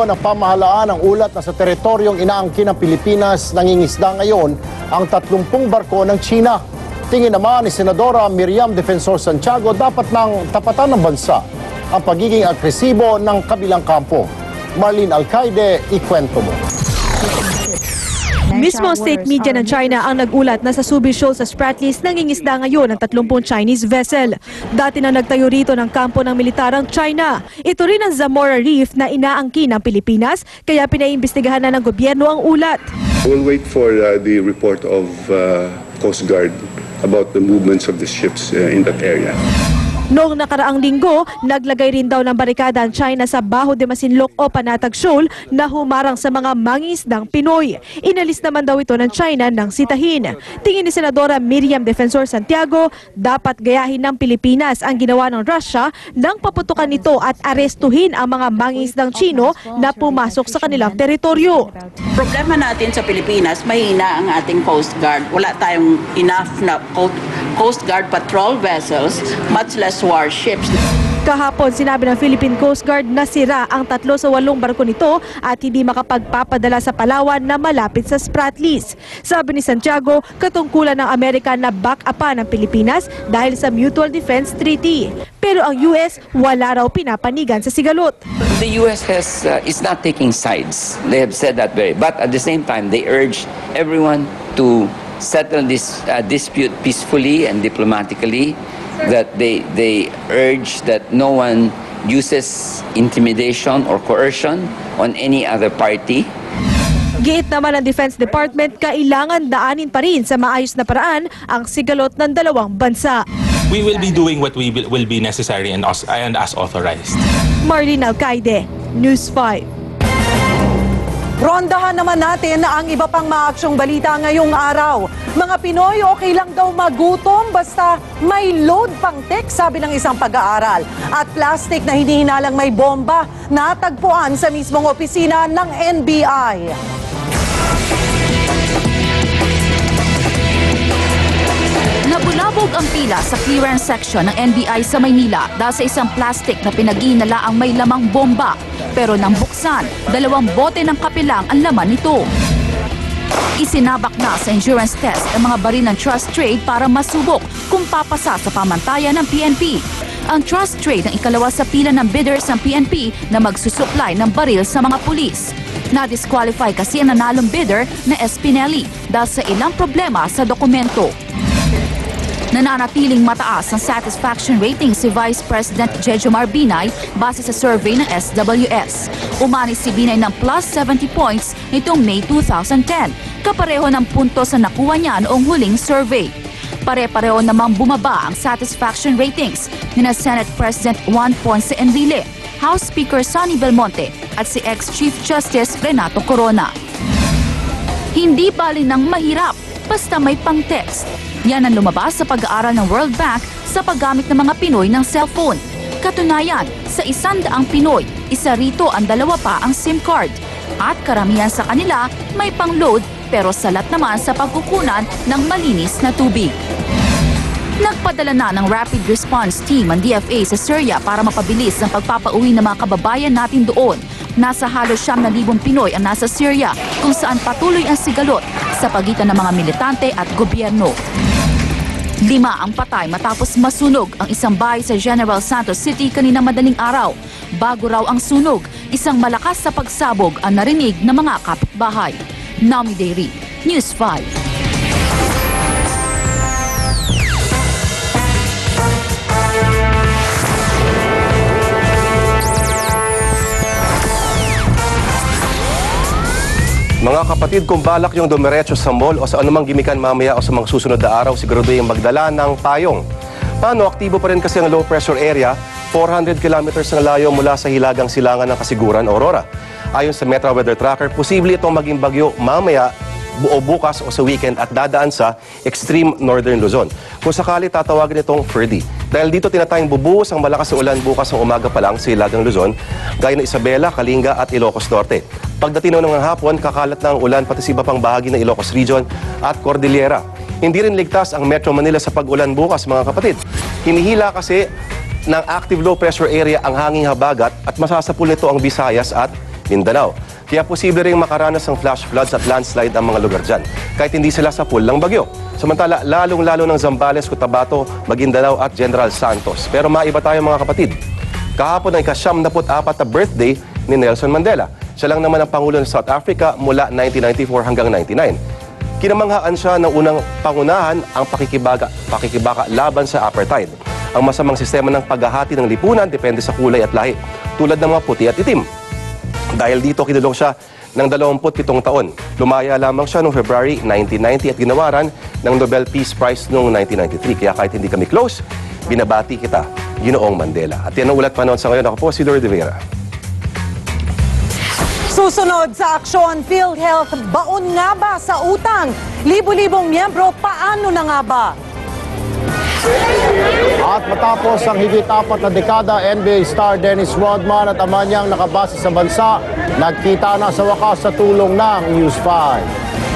Ng pamahalaan ang ulat na sa teritoryong inaangkin ng Pilipinas nangingisda ngayon ang 30 barko ng China. Tingin naman ni Senadora Miriam Defensor Santiago dapat nang tapatan ng bansa ang pagiging agresibo ng kabilang kampo. Marlene Alcaide, ikwento mo. Mismo ang state media ng China ang nagulat na sa Subi Shoal sa Spratlys nangingisda ngayon ang 30 Chinese vessel. Dati na nagtayo rito ng kampo ng militarang China. Ito rin ang Zamora Reef na inaangkin ng Pilipinas, kaya pinaimbestigahan na ng gobyerno ang ulat. We'll wait for the report of Coast Guard about the movements of the ships in that area. Noong nakaraang linggo, naglagay rin daw ng barikada ang China sa Baho de Masinloc o Panatag Shoal na humarang sa mga mangingisdang Pinoy. Inalis naman daw ito ng China nang sitahin. Tingin ni Senadora Miriam Defensor Santiago, dapat gayahin ng Pilipinas ang ginawa ng Russia nang paputukan nito at arestuhin ang mga mangingisdang Chino na pumasok sa kanilang teritoryo. Problema natin sa Pilipinas, mahina ang ating Coast Guard. Wala tayong enough na Coast Guard patrol vessels, much less warships. Kahapon, sinabi ng Philippine Coast Guard na sira ang 3 sa 8 barko nito at hindi makapagpapadala sa Palawan na malapit sa Spratlys. Sabi ni Santiago, katungkulan ng Amerika na back-upan ng Pilipinas dahil sa Mutual Defense Treaty. Pero ang US wala raw pinapanigan sa sigalot. The US is not taking sides. They have said that but at the same time, they urge everyone to settle this dispute peacefully and diplomatically. That they urge that no one uses intimidation or coercion on any other party. Giit naman ng Defense Department, kailangan daanin pa rin sa maayos na paraan ang sigalot ng dalawang bansa. We will be doing what will be necessary and as authorized. Marlene Alcaide, News 5. Rondahan naman natin ang iba pang maaksyong balita ngayong araw. Mga Pinoy, okay lang daw magutom basta may load pang tek, sabi ng isang pag-aaral. At plastic na hinihinalang may bomba, natagpuan sa mismong opisina ng NBI. Nabulabog ang pila sa clearance section ng NBI sa Maynila dahil sa isang plastic na pinag-iinala ang may lamang bomba. Pero nang buksan, 2 bote ng kape lang ang laman nito. Isinabak na sa endurance test ang mga baril ng Trust Trade para masubok kung papasa sa pamantayan ng PNP. Ang Trust Trade ang ikalawa sa pila ng bidders ng PNP na magsusupply ng baril sa mga pulis. Na-disqualify kasi ang nanalong bidder na Espinelli dahil sa ilang problema sa dokumento. Nananatiling mataas ang satisfaction rating si Vice President Jejomar Binay base sa survey ng SWS. Umani si Binay ng plus 70 points nitong May 2010, kapareho ng puntos na nakuha niya noong huling survey. Pare-pareho namang bumaba ang satisfaction ratings ni na Senate President Juan Ponce Enrile, House Speaker Sonny Belmonte at si ex-Chief Justice Renato Corona. Hindi bali ng mahirap, basta may pang-text. Yan ang lumabas sa pag-aaral ng World Bank sa paggamit ng mga Pinoy ng cellphone. Katunayan, sa 100 Pinoy, isa rito ang 2 pa ang SIM card. At karamihan sa kanila may pang-load pero salat naman sa pagkukunan ng malinis na tubig. Nagpadala na ng Rapid Response Team ang DFA sa Syria para mapabilis ang pagpapauwi ng mga kababayan natin doon. Nasa halos 9,000 Pinoy ang nasa Syria kung saan patuloy ang sigalot sa pagitan ng mga militante at gobyerno. 5 ang patay matapos masunog ang isang bahay sa General Santos City kaninang madaling araw. Bago raw ang sunog, isang malakas sa pagsabog ang narinig ng mga kapitbahay. Nami Dairy, News 5. Mga kapatid, kung balak yung dumiretso sa mall o sa anumang gimikan mamaya o sa mga susunod na araw, siguraduhin magdala ng payong. Paano? Aktibo pa rin kasi ang low pressure area, 400 kilometers ang layo mula sa hilagang silangan ng Kasiguran, Aurora. Ayon sa Metro Weather Tracker, posible itong maging bagyo mamaya o bukas o sa weekend at dadaan sa extreme northern Luzon. Kung sakali, tatawagin itong Ferdy. Dahil dito tinatayang bubuhos ang malakas na ulan bukas ng umaga pa lang sa hilagang Luzon, gaya ng Isabela, Kalinga at Ilocos Norte. Pagdating ng hapon, kakalat na ang ulan pati sa iba pang bahagi ng Ilocos Region at Cordillera. Hindi rin ligtas ang Metro Manila sa pag-ulan bukas, mga kapatid. Hinihila kasi ng active low pressure area ang hanging habagat at masasapul nito ang Visayas at Mindanao. Kaya posible ring makaranas ng flash floods at landslide ang mga lugar dyan, kahit hindi sila sa pool ng bagyo. Samantala, lalong-lalo ng Zambales, Cotabato, Maguindanao at General Santos. Pero maiba tayo mga kapatid. Kahapon ay ika-74 na birthday ni Nelson Mandela. Siya lang naman ang Pangulo ng South Africa mula 1994 hanggang 99. Kinamanghaan siya ng unang pangunahan ang pakikibaka laban sa apartheid, ang masamang sistema ng paghahati ng lipunan depende sa kulay at lahi, tulad ng mga puti at itim. Dahil dito kinulong siya ng 27 taon. Lumaya lamang siya noong February 1990 at ginawaran ng Nobel Peace Prize noong 1993. Kaya kahit hindi kami close, binabati kita, Ginoong Mandela. At yan ang ulat pa noon sa ngayon. Ako po si Lourdes Vera. Susunod sa aksyon, PhilHealth, baon nga ba sa utang? Libo-libong miyembro, paano na nga ba? At matapos ang higit 4 na dekada, NBA star Dennis Rodman at ama niyang nakabase sa bansa, nagkita na sa wakas sa tulong ng News 5.